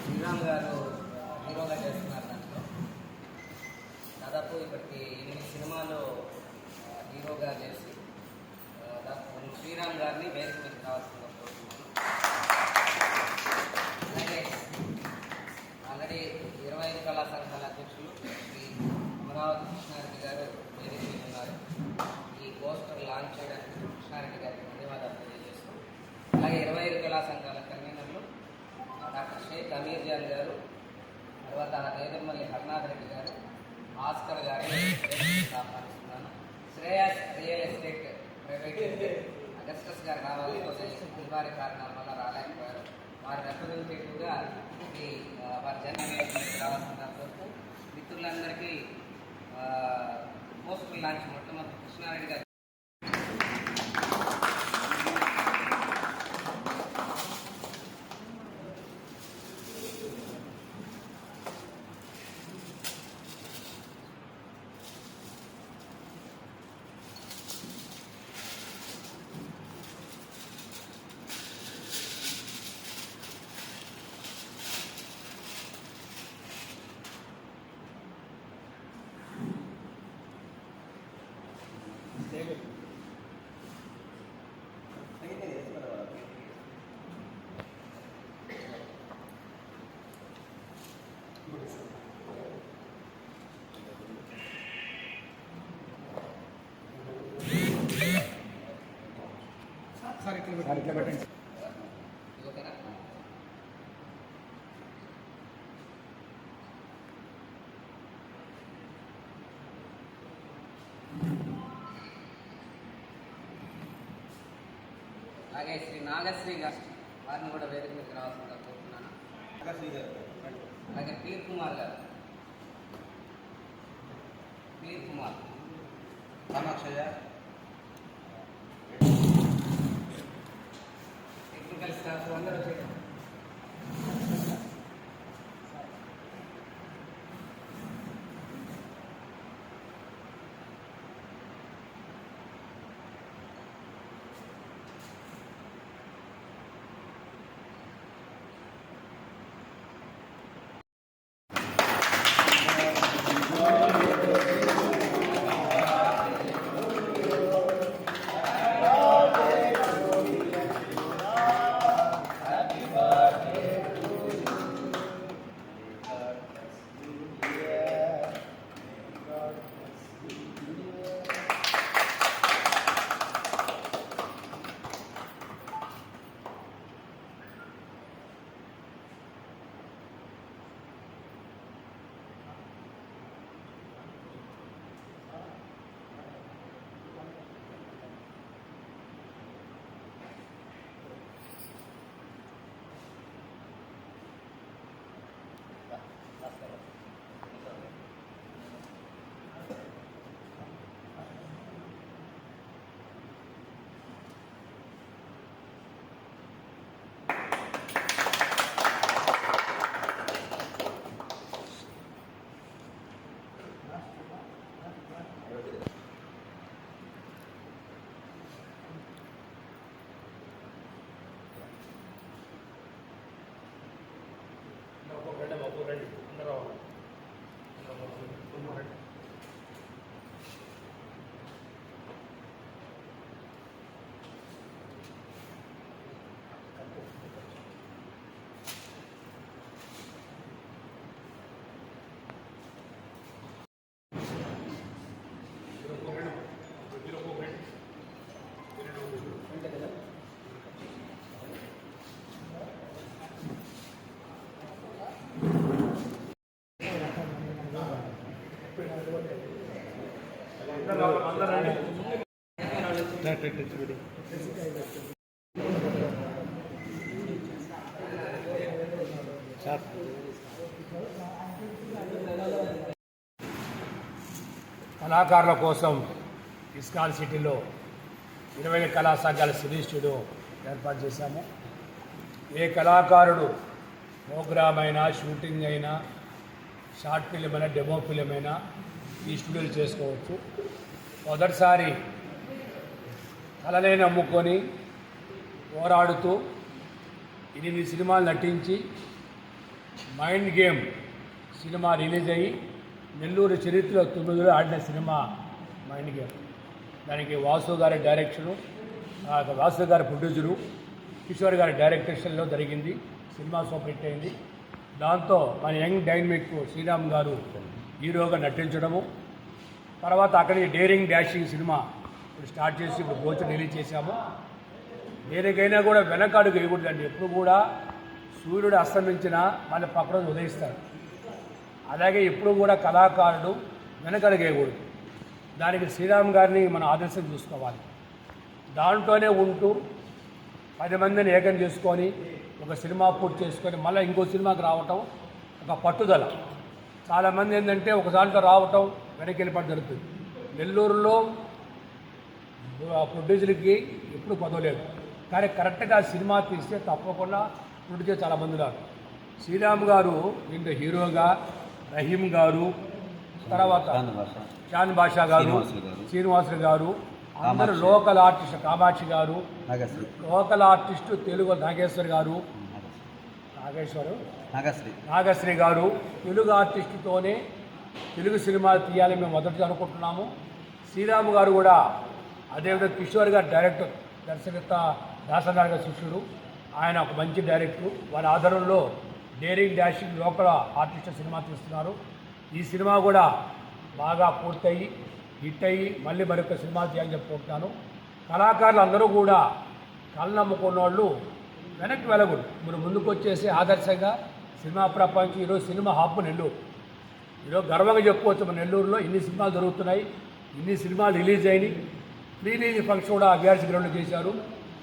శ్రీరామ్ గారు హీరోగా చేస్తున్నారు. దాంట్లో దాదాపు ఇప్పటికి 8 సినిమాలు హీరోగా చేసి శ్రీరామ్ గారిని వేదిక మీద కావాల్సిందిగా కోరుతున్నాను. అలాగే ఆల్రెడీ 25 కళా సంఘాల అధ్యక్షులు శ్రీ అమరావతి కృష్ణారెడ్డి గారు వేదిక మీద ఉన్నారు. ఈ పోస్టర్ లాంచ్ చేయడానికి కృష్ణారెడ్డి గారికి ధన్యవాదాలు తెలియజేస్తూ, అలాగే 25 కళా సంఘాల కన్వీనర్లు డాక్టర్ షేక్ అమీర్ జాన్ గారు, తర్వాత నేదురుమల్లి హరినాథ్ రెడ్డి గారు, ఆస్కర్ గారిని ఆహ్వానిస్తున్నాను. Shreyas real estate private limited Augustus గారు రావాలి, వారి కారణాల వల్ల రాలేకపోయారు. వారి రిప్రజెంటేటివ్గా వారి జన్మదినానికి రావాల్సిన కోరుతూ మిత్రులందరికీ పోస్టర్ లాంచ్ మొట్టమొదటి కృష్ణారెడ్డి గారు ఇట్లా పెట్టండి. అలాగే శ్రీ నాగశ్రీ గారు, వారిని కూడా వేదిక మీద రావాల్సిందిగా కోరుతున్నాను. అలాగే పీర్ కుమార్ గారు, peer Kumar, Kamakshaiah, technical staff అందరూ చేయడం. కళాకారుల కోసం ఇస్కాన్ సిటీలో 20 కళా సంఘాల సినీ స్టూడియో ఏర్పాటు చేశాము. ఏ కళాకారుడు ప్రోగ్రామ్ అయినా, షూటింగ్ అయినా, షార్ట్ ఫిలిం అయినా డెమో ఫిలిం అయినా ఈ స్టూడియోలో చేసుకోవచ్చు. మొదటిసారి కళనే నమ్ముకొని పోరాడుతూ 8 సినిమాలు నటించి మైండ్ గేమ్ సినిమా రిలీజ్ అయ్యి నెల్లూరు చరిత్రలో 9లో ఆడిన సినిమా మైండ్ గేమ్. దానికి వాసు గారి డైరెక్షను, వాసు గారి ప్రొడ్యూసరు, కిషోర్ గారి డైరెక్షన్లో జరిగింది. సినిమా సూపర్ హిట్ అయింది. దాంతో మన యంగ్ డైనమిక్ శ్రీరామ్ గారు హీరోగా నటించడము, తర్వాత అక్కడి డేరింగ్ డాషింగ్ సినిమా ఇప్పుడు స్టార్ట్ చేసి ఇప్పుడు గోచర్ రిలీజ్ చేశాము. దేనికైనా కూడా వెనకాడుగు వేయకూడదండి. ఎప్పుడు కూడా సూర్యుడు అస్తమించినా మళ్ళీ పక్కన ఉదయిస్తారు. అలాగే ఎప్పుడు కూడా కళాకారుడు వెనకడుగు వేయకూడదు. దానికి శ్రీరామ్ గారిని మనం ఆదర్శం చూసుకోవాలి. దాంట్లోనే ఉంటూ 10 మందిని ఏకం చేసుకొని ఒక సినిమా పూర్తి చేసుకొని మళ్ళీ ఇంకో సినిమాకి రావటం ఒక పట్టుదల. చాలామంది ఏంటంటే ఒక దాంట్లో రావటం వెనక్కి వెళ్ళిపోవడం జరుగుతుంది. నెల్లూరులో ప్రొడ్యూసర్కి ఎప్పుడు కొదవలేదు, కానీ కరెక్ట్గా సినిమా తీస్తే తప్పకుండా ప్రొడ్యూసర్ చాలామంది ఉన్నారు. శ్రీరామ్ గారు దీంట్లో హీరోగా, రహీం గారు, తర్వాత చాంద్ బాషా గారు, శ్రీనివాసులు గారు, అందరూ లోకల్ ఆర్టిస్ట్, కామాక్షి గారు లోకల్ ఆర్టిస్టు, తెలుగు నాగేశ్వర్ గారు, నాగశ్రీ గారు తెలుగు ఆర్టిస్టుతోనే తెలుగు సినిమాలు తీయాలని మేము మొదటి అనుకుంటున్నాము. శ్రీరామ్ గారు కూడా అదేవిధంగా కిషోర్ గారు డైరెక్టర్, దర్శకత్వ దాసనాథ్ గారి శిష్యుడు. ఆయన ఒక మంచి డైరెక్టర్. వారి ఆధారంలో daring dashing local artist cinema తీస్తున్నారు. ఈ సినిమా కూడా బాగా పూర్తయి హిట్ అయ్యి మళ్ళీ మరొక సినిమా చేయాలని చెప్పుకుంటున్నాను. కళాకారులు అందరూ కూడా కళ్ళు నమ్ముకున్న వాళ్ళు వెనక్కి వెళ్ళకూడదు. మీరు ముందుకు వచ్చేసి ఆదర్శంగా సినిమా ప్రపంచం. ఈరోజు సినిమా హబ్ నెల్లూరు. ఈరోజు గర్వంగా చెప్పుకోవచ్చు, మన నెల్లూరులో ఇన్ని సినిమాలు జరుగుతున్నాయి, ఇన్ని సినిమాలు రిలీజ్ అయినాయి. ప్రీ రిలీజ్ ఫంక్షన్ కూడా అభ్యర్థి గ్రౌండ్లో చేశారు.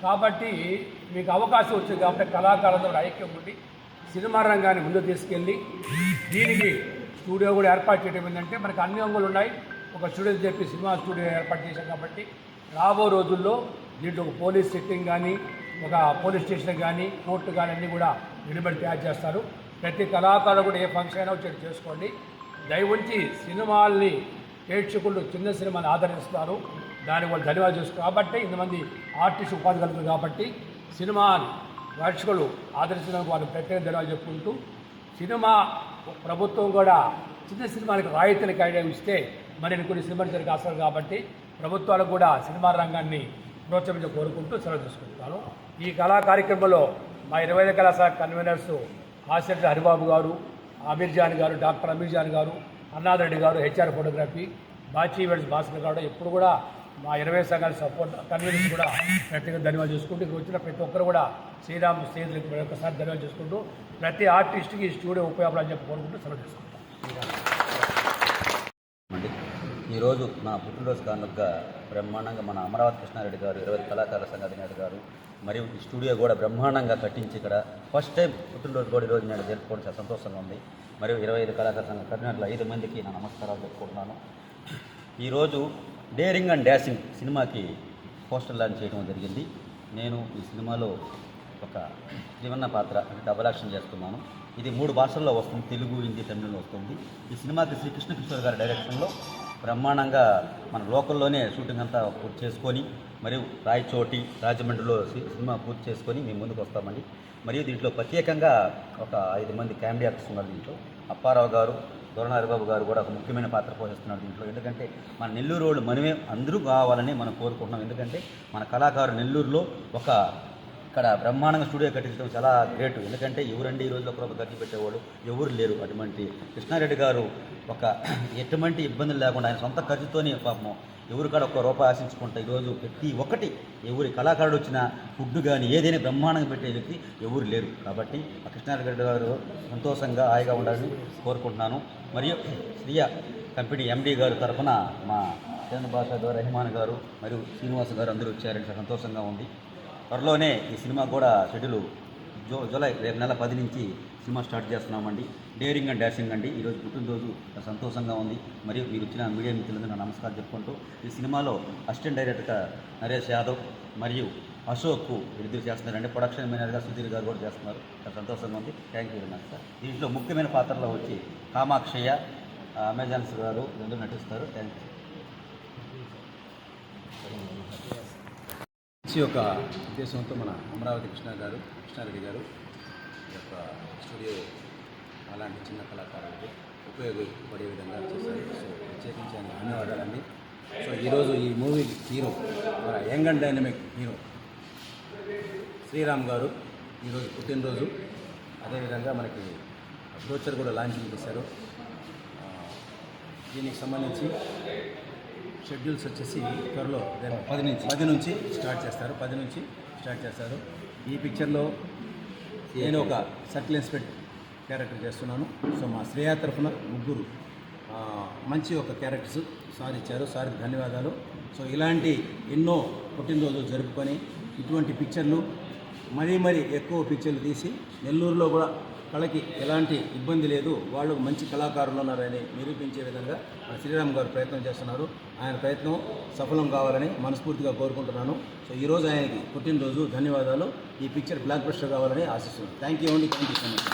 కాబట్టి మీకు అవకాశం వచ్చింది కాబట్టి కళాకారులతో ఐక్యం ఉండి సినిమా రంగాన్ని ముందుకు తీసుకెళ్ళి దీనికి స్టూడియో కూడా ఏర్పాటు చేయడం ఏంటంటే మనకు అన్ని అంగులు ఉన్నాయి. ఒక స్టూడియో చెప్పి సినిమా స్టూడియో ఏర్పాటు చేశాం కాబట్టి రాబో రోజుల్లో దీంట్లో ఒక పోలీస్ సెట్టింగ్ కానీ, ఒక పోలీస్ స్టేషన్ కానీ, కోర్టు కానీ అన్నీ కూడా నిలబడి తయారు చేస్తారు. ప్రతి కళాకారులు కూడా ఏ ఫంక్షన్ అయినా వచ్చి చేసుకోండి. దయవుంచి సినిమాల్ని ప్రేక్షకులు చిన్న సినిమాని ఆదరిస్తున్నారు. దానికి వాళ్ళు ధన్యవాదాలు చేస్తారు. కాబట్టి ఇంతమంది ఆర్టిస్ట్ ఉపాధి కలుగుతుంది. కాబట్టి సినిమాని ప్రేక్షకులు ఆదరించడానికి వాళ్ళు ప్రత్యేక ధన్యవాదాలు చెప్పుకుంటూ, సినిమా ప్రభుత్వం కూడా చిన్న సినిమాలకు రాయితీలు కాయడం ఇస్తే మరి కొన్ని సినిమాలు జరిగే అవసరం. కాబట్టి ప్రభుత్వాలకు కూడా సినిమా రంగాన్ని ప్రోత్సహించి కోరుకుంటూ సెలవు తీసుకుంటాను. ఈ కళా కార్యక్రమంలో మా 25 కళాశాల కన్వీనర్స్ ఆసిరెడ్డి హరిబాబు గారు, అమీర్ జాన్ గారు, డాక్టర్ అమీర్ జాన్ గారు, అన్నారెడ్డి గారు, HR photography, Bachchi events Bhaskar గారు, ఎప్పుడు కూడా మా 20 సంఘాల సపోర్ట్ కన్వీనర్స్ కూడా ప్రత్యేకంగా ధన్యవాదాలు చేసుకుంటూ ఇక్కడ వచ్చిన ప్రతి ఒక్కరు కూడా శ్రీరామ్ స్నేహితులకి ఒకసారి ధన్యవాదాలు చేసుకుంటూ ప్రతి ఆర్టిస్ట్కి ఈ స్టూడియో ఉపయోగపడాలని చెప్పి కోరుకుంటూ సెలవు చేసుకుంటాం. ఈరోజు నా పుట్టినరోజు కానుకగా బ్రహ్మాండంగా మన అమరావతి కృష్ణారెడ్డి గారు, 20 కళాకారుల సంఘ అధినేత గారు మరియు ఈ స్టూడియో కూడా బ్రహ్మాండంగా కట్టించి ఇక్కడ ఫస్ట్ టైం పుట్టినరోజు కూడా ఈరోజు నేను జరుపుకోవడం చాలా సంతోషంగా ఉంది. మరియు 25 కళాకారుల సంఘ కట్టినట్లు 5 మందికి నా నమస్కారాలు చెప్పుకుంటున్నాను. ఈరోజు డేరింగ్ అండ్ డాషింగ్ సినిమాకి పోస్టర్ లాంచ్ చేయడం జరిగింది. నేను ఈ సినిమాలో ఒక త్రివర్ణ పాత్ర అంటే డబల్ యాక్షన్ చేస్తున్నాను. ఇది 3 భాషల్లో వస్తుంది, తెలుగు, హిందీ, తమిళంలో వస్తుంది. ఈ సినిమాకి శ్రీకృష్ణ కిషోర్ గారి డైరెక్షన్లో బ్రహ్మాండంగా మన లోకల్లోనే షూటింగ్ అంతా పూర్తి చేసుకొని మరియు రాయచోటి, రాజమండ్రిలో సినిమా పూర్తి చేసుకొని మేము ముందుకు వస్తామండి. మరియు దీంట్లో ప్రత్యేకంగా ఒక 5 మంది కామెడీ యాక్టర్స్ ఉన్నారు. దీంట్లో అప్పారావు గారు, దొరణ హరిబాబు గారు కూడా ఒక ముఖ్యమైన పాత్ర పోషిస్తున్నారు దీంట్లో. ఎందుకంటే మన నెల్లూరు వాళ్ళు మనమే అందరూ కావాలని మనం కోరుకుంటున్నాం. ఎందుకంటే మన కళాకారు నెల్లూరులో ఒక ఇక్కడ బ్రహ్మాండంగా స్టూడియో కట్టించడం చాలా గ్రేట్. ఎందుకంటే ఎవరండి ఈ రోజుల్లో ఒక గట్టి పెట్టేవాడు ఎవరు లేరు. అటువంటి కృష్ణారెడ్డి గారు ఒక ఎటువంటి ఇబ్బందులు లేకుండా ఆయన సొంత ఖర్చుతోనే పాపం ఎవరు కాడ ఒక్క రూపాయి ఆశించుకుంటా ఈరోజు ప్రతి ఒక్కటి ఎవరి కళాకారుడు వచ్చిన ఫుడ్ కానీ ఏదైనా బ్రహ్మాండంగా పెట్టే వ్యక్తి ఎవరు లేరు. కాబట్టి ఆ కృష్ణారెడ్డి గారు సంతోషంగా హాయిగా ఉండాలని కోరుకుంటున్నాను. మరియు శ్రీయ కంపెనీ ఎండీ గారు తరఫున మా చంద్ర భాష గారు, రెహమాన్ గారు మరియు శ్రీనివాస్ గారు అందరూ వచ్చారంటే సంతోషంగా ఉంది. త్వరలోనే ఈ సినిమా కూడా షెడ్యూల్ జూలై రేపు నెల 10 నుంచి సినిమా స్టార్ట్ చేస్తున్నామండి. డేరింగ్ అండ్ డాషింగ్ అండి. ఈరోజు పుట్టినరోజు సంతోషంగా ఉంది. మరియు మీరు వచ్చిన మీడియా మిత్రులందరూ నా నమస్కారం చెప్పుకుంటూ ఈ సినిమాలో అసిస్టెంట్ డైరెక్టర్ నరేష్ యాదవ్ మరియు అశోక్ వీరిద్దరు చేస్తున్నారండి. ప్రొడక్షన్ మేనేజర్గా సుధీర్ గారు కూడా చేస్తున్నారు. చాలా సంతోషంగా ఉంది. Thank you very much sir. దీంట్లో ముఖ్యమైన పాత్రలో వచ్చి కామాక్షయ్య, అమెజాన్స్ గారు అందరూ నటిస్తారు. Thank you. మంచి ఒక ఉద్దేశంతో మన అమరావతి కృష్ణారెడ్డి గారు ఈ యొక్క స్టూడియో అలాంటి చిన్న కళాకారులకు ఉపయోగపడే విధంగా చేశారు. సో ప్రత్యేకించి ఆయన ధన్యవాదాలండి. సో ఈరోజు ఈ మూవీ హీరో మన young and dynamic hero Sriram garu ఈరోజు పుట్టినరోజు. అదేవిధంగా మనకి బ్రోచర్ కూడా లాంచింగ్ చేశారు. దీనికి సంబంధించి షెడ్యూల్స్ వచ్చేసి త్వరలో 10 నుంచి స్టార్ట్ చేస్తారు. ఈ పిక్చర్లో నేను ఒక సర్కిల్ ఇన్స్పెక్టర్ క్యారెక్టర్ చేస్తున్నాను. సో మా శ్రేయా తరఫున ముగ్గురు మంచి ఒక క్యారెక్టర్స్ సార్ ఇచ్చారు. సార్కి ధన్యవాదాలు. సో ఇలాంటి ఎన్నో పుట్టినరోజులు జరుపుకొని ఇటువంటి పిక్చర్లు మరీ ఎక్కువ పిక్చర్లు తీసి నెల్లూరులో కూడా కళకి ఎలాంటి ఇబ్బంది లేదు, వాళ్ళు మంచి కళాకారులు ఉన్నారని నిరూపించే విధంగా శ్రీరామ్ గారు ప్రయత్నం చేస్తున్నారు. ఆయన ప్రయత్నం సఫలం కావాలని మనస్ఫూర్తిగా కోరుకుంటున్నాను. సో ఈరోజు ఆయనకి పుట్టినరోజు. ధన్యవాదాలు. ఈ పిక్చర్ బ్లాక్ బస్టర్ కావాలని ఆశిస్తున్నాను. థ్యాంక్ యూ అండి. Thank you so much.